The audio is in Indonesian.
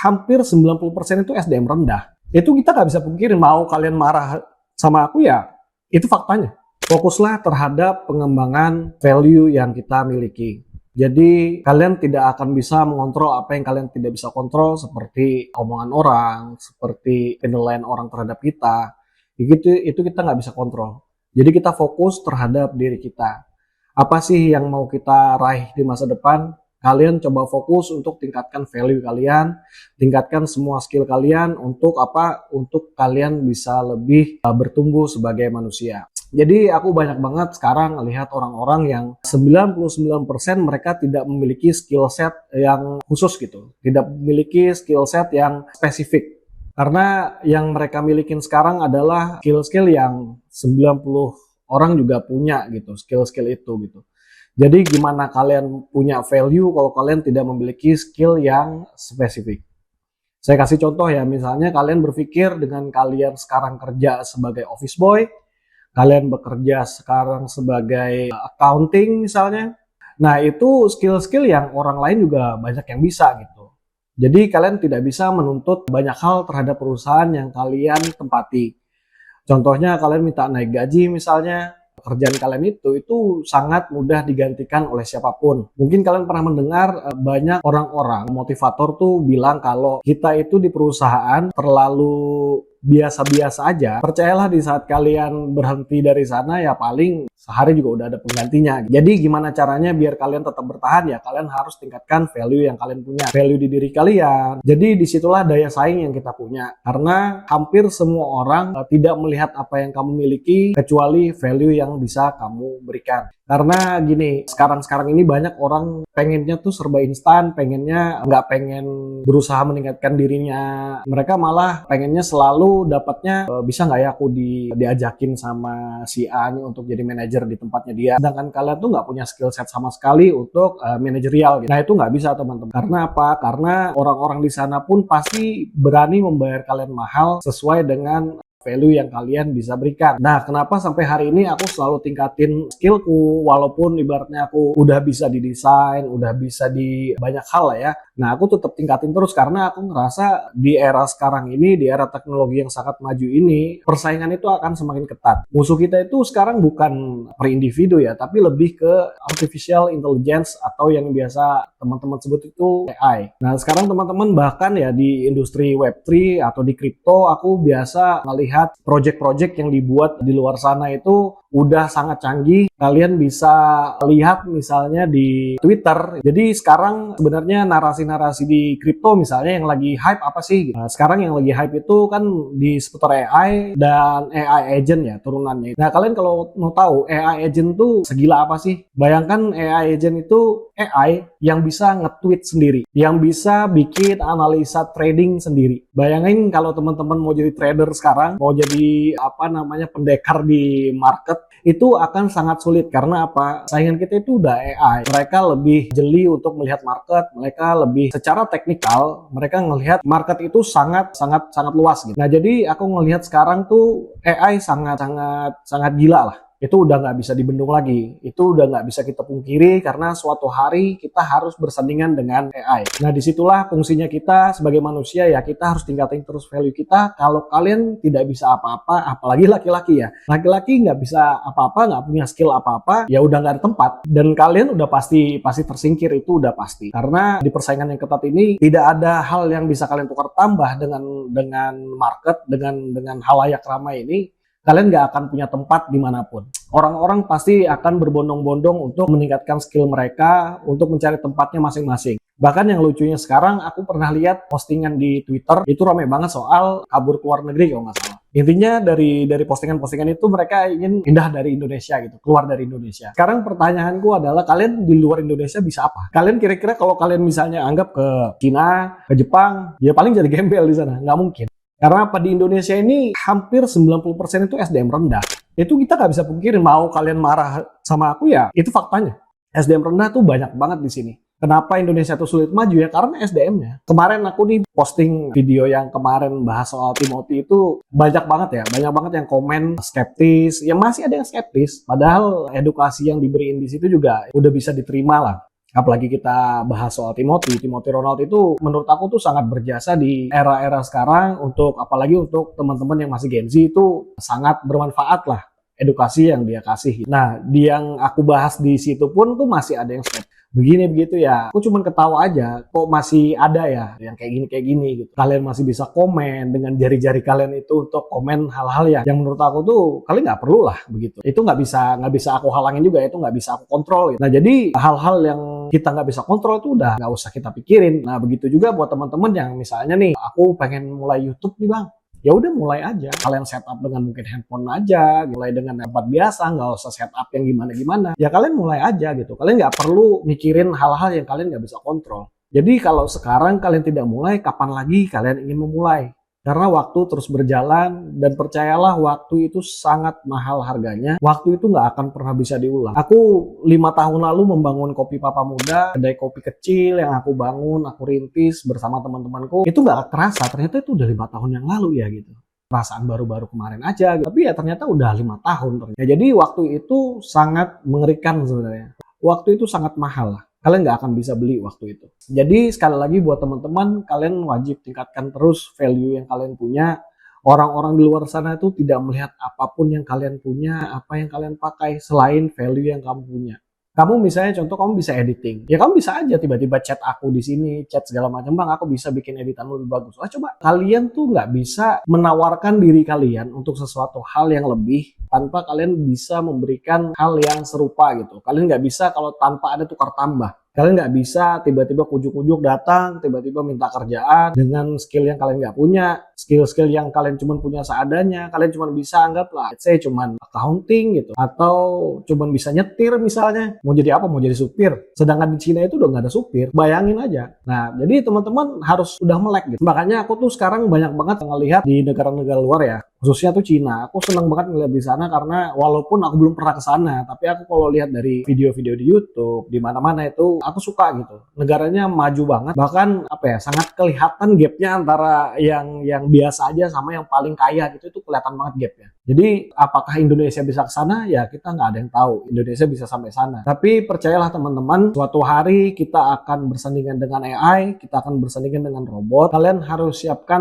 hampir 90% itu SDM rendah. Itu kita nggak bisa pungkiri, mau kalian marah sama aku ya, itu faktanya. Fokuslah terhadap pengembangan value yang kita miliki. Jadi kalian tidak akan bisa mengontrol apa yang kalian tidak bisa kontrol, seperti omongan orang, seperti penilaian orang terhadap kita. Itu kita nggak bisa kontrol. Jadi kita fokus terhadap diri kita. Apa sih yang mau kita raih di masa depan? Kalian coba fokus untuk tingkatkan value kalian, tingkatkan semua skill kalian untuk apa? Untuk kalian bisa lebih bertumbuh sebagai manusia. Jadi aku banyak banget sekarang lihat orang-orang yang 99% mereka tidak memiliki skill set yang khusus gitu. Tidak memiliki skill set yang spesifik. Karena yang mereka milikin sekarang adalah skill-skill yang 90 orang juga punya gitu, skill-skill itu gitu. Jadi gimana kalian punya value kalau kalian tidak memiliki skill yang spesifik? Saya kasih contoh ya, misalnya kalian berpikir dengan kalian sekarang kerja sebagai office boy, kalian bekerja sekarang sebagai accounting misalnya. Nah itu skill-skill yang orang lain juga banyak yang bisa gitu. Jadi kalian tidak bisa menuntut banyak hal terhadap perusahaan yang kalian tempati. Contohnya kalian minta naik gaji misalnya, pekerjaan kalian itu sangat mudah digantikan oleh siapapun. Mungkin kalian pernah mendengar banyak orang-orang motivator tuh bilang kalau kita itu di perusahaan terlalu biasa-biasa aja. Percayalah di saat kalian berhenti dari sana ya paling sehari juga udah ada penggantinya. Jadi gimana caranya biar kalian tetap bertahan ya kalian harus tingkatkan value yang kalian punya. Value di diri kalian. Jadi disitulah daya saing yang kita punya. Karena hampir semua orang tidak melihat apa yang kamu miliki kecuali value yang bisa kamu berikan. Karena gini, sekarang ini banyak orang pengennya tuh serba instan, pengennya nggak pengen berusaha meningkatkan dirinya. Mereka malah pengennya selalu dapatnya, bisa nggak ya aku diajakin sama si A nih untuk jadi manajer di tempatnya dia. Sedangkan kalian tuh nggak punya skill set sama sekali untuk manajerial gitu. Nah itu nggak bisa teman-teman. Karena apa? Karena orang-orang di sana pun pasti berani membayar kalian mahal sesuai dengan value yang kalian bisa berikan. Nah, kenapa sampai hari ini aku selalu tingkatin skillku, walaupun ibaratnya aku udah bisa di desain, udah bisa di banyak hal lah ya. Nah, aku tetap tingkatin terus karena aku ngerasa di era sekarang ini, di era teknologi yang sangat maju ini, persaingan itu akan semakin ketat. Musuh kita itu sekarang bukan per individu ya, tapi lebih ke artificial intelligence atau yang biasa teman-teman sebut itu AI. Nah, sekarang teman-teman bahkan ya di industri Web3 atau di kripto, aku biasa melihat project-project yang dibuat di luar sana itu udah sangat canggih. Kalian bisa lihat misalnya di Twitter. Jadi sekarang sebenarnya narasi-narasi di kripto misalnya yang lagi hype apa sih? Nah, sekarang yang lagi hype itu kan di seputar AI dan AI agent ya turunannya. Nah kalian kalau mau tahu AI agent tuh segila apa sih? Bayangkan AI agent itu AI yang bisa nge-tweet sendiri, yang bisa bikin analisa trading sendiri. Bayangin kalau teman-teman mau jadi trader sekarang, mau jadi pendekar di market, itu akan sangat sulit karena apa? Saingan kita itu udah AI. Mereka lebih jeli untuk melihat market, mereka lebih secara teknikal, mereka ngelihat market itu sangat luas gitu. Nah, jadi aku ngelihat sekarang tuh AI sangat gila lah. Itu udah nggak bisa dibendung lagi. Itu udah nggak bisa kita pungkiri karena suatu hari kita harus bersandingan dengan AI. Nah disitulah fungsinya kita sebagai manusia ya, kita harus tingkatin terus value kita. Kalau kalian tidak bisa apa-apa, apalagi laki-laki ya. Laki-laki nggak bisa apa-apa, nggak punya skill apa-apa, ya udah nggak ada tempat. Dan kalian udah pasti tersingkir, itu udah pasti. Karena di persaingan yang ketat ini tidak ada hal yang bisa kalian tukar tambah dengan market, dengan halayak ramai ini. Kalian nggak akan punya tempat dimanapun. Orang-orang pasti akan berbondong-bondong untuk meningkatkan skill mereka, untuk mencari tempatnya masing-masing. Bahkan yang lucunya sekarang, aku pernah lihat postingan di Twitter, itu ramai banget soal kabur ke luar negeri kalau nggak salah. Intinya dari postingan-postingan itu mereka ingin pindah dari Indonesia gitu, keluar dari Indonesia. Sekarang pertanyaanku adalah, kalian di luar Indonesia bisa apa? Kalian kira-kira kalau kalian misalnya anggap ke Cina, ke Jepang, ya paling jadi gembel di sana, nggak mungkin. Karena apa, di Indonesia ini hampir 90% itu SDM rendah. Itu kita nggak bisa pungkiri, mau kalian marah sama aku ya, itu faktanya. SDM rendah tuh banyak banget di sini. Kenapa Indonesia tuh sulit maju ya? Karena SDM-nya. Kemarin aku nih posting video yang kemarin bahas soal Timothy itu banyak banget yang komen skeptis. Ya masih ada yang skeptis. Padahal edukasi yang diberiin di situ juga udah bisa diterima lah. Apalagi kita bahas soal Timothy Ronald itu menurut aku tuh sangat berjasa di era-era sekarang untuk apalagi untuk teman-teman yang masih Gen Z itu sangat bermanfaat lah edukasi yang dia kasih. Nah, yang aku bahas di situ pun tuh masih ada yang begini begitu ya. Aku cuman ketawa aja, kok masih ada ya yang kayak gini gitu. Kalian masih bisa komen dengan jari-jari kalian itu untuk komen hal-hal yang menurut aku tuh kalian nggak perlu lah begitu. Itu nggak bisa aku halangin juga, itu nggak bisa aku kontrol gitu. Nah, jadi hal-hal yang kita nggak bisa kontrol itu udah nggak usah kita pikirin. Nah, begitu juga buat teman-teman yang misalnya nih, aku pengen mulai YouTube nih bang, ya udah mulai aja. Kalian setup dengan mungkin handphone aja, mulai dengan tempat biasa, nggak usah setup yang gimana-gimana. Ya kalian mulai aja gitu. Kalian nggak perlu mikirin hal-hal yang kalian nggak bisa kontrol. Jadi kalau sekarang kalian tidak mulai, kapan lagi kalian ingin memulai? Karena waktu terus berjalan, dan percayalah waktu itu sangat mahal harganya. Waktu itu nggak akan pernah bisa diulang. Aku 5 tahun lalu membangun Kopi Papa Muda, kedai kopi kecil yang aku bangun, aku rintis bersama teman-temanku. Itu nggak terasa, ternyata itu udah 5 tahun yang lalu ya gitu. Perasaan baru-baru kemarin aja gitu. Tapi ya ternyata udah 5 tahun ternyata. Ya, jadi waktu itu sangat mengerikan sebenarnya. Waktu itu sangat mahal lah. Kalian nggak akan bisa beli waktu itu. Jadi sekali lagi buat teman-teman, kalian wajib tingkatkan terus value yang kalian punya. Orang-orang di luar sana itu tidak melihat apapun yang kalian punya, apa yang kalian pakai selain value yang kamu punya. Kamu misalnya contoh kamu bisa editing, ya kamu bisa aja tiba-tiba chat aku di sini, chat segala macam, bang aku bisa bikin editan lebih bagus. Wah coba, kalian tuh nggak bisa menawarkan diri kalian untuk sesuatu hal yang lebih tanpa kalian bisa memberikan hal yang serupa gitu. Kalian nggak bisa kalau tanpa ada tukar tambah. Kalian nggak bisa tiba-tiba ujuk-ujuk datang, tiba-tiba minta kerjaan dengan skill yang kalian nggak punya, skill-skill yang kalian cuma punya seadanya. Kalian cuma bisa anggaplah, saya cuma accounting gitu, atau cuma bisa nyetir misalnya. Mau jadi apa? Mau jadi supir. Sedangkan di Cina itu udah nggak ada supir. Bayangin aja. Nah, jadi teman-teman harus udah melek gitu. Makanya aku tuh sekarang banyak banget ngelihat di negara-negara luar ya, khususnya tuh Cina. Aku senang banget ngeliat di sana karena walaupun aku belum pernah ke sana, tapi aku kalau lihat dari video-video di YouTube, di mana-mana itu aku suka gitu. Negaranya maju banget, bahkan apa ya, sangat kelihatan gapnya antara yang biasa aja sama yang paling kaya gitu, itu kelihatan banget gapnya. Jadi apakah Indonesia bisa ke sana? Ya kita nggak ada yang tahu Indonesia bisa sampai sana. Tapi percayalah teman-teman, suatu hari kita akan bersandingan dengan AI, kita akan bersandingan dengan robot. Kalian harus siapkan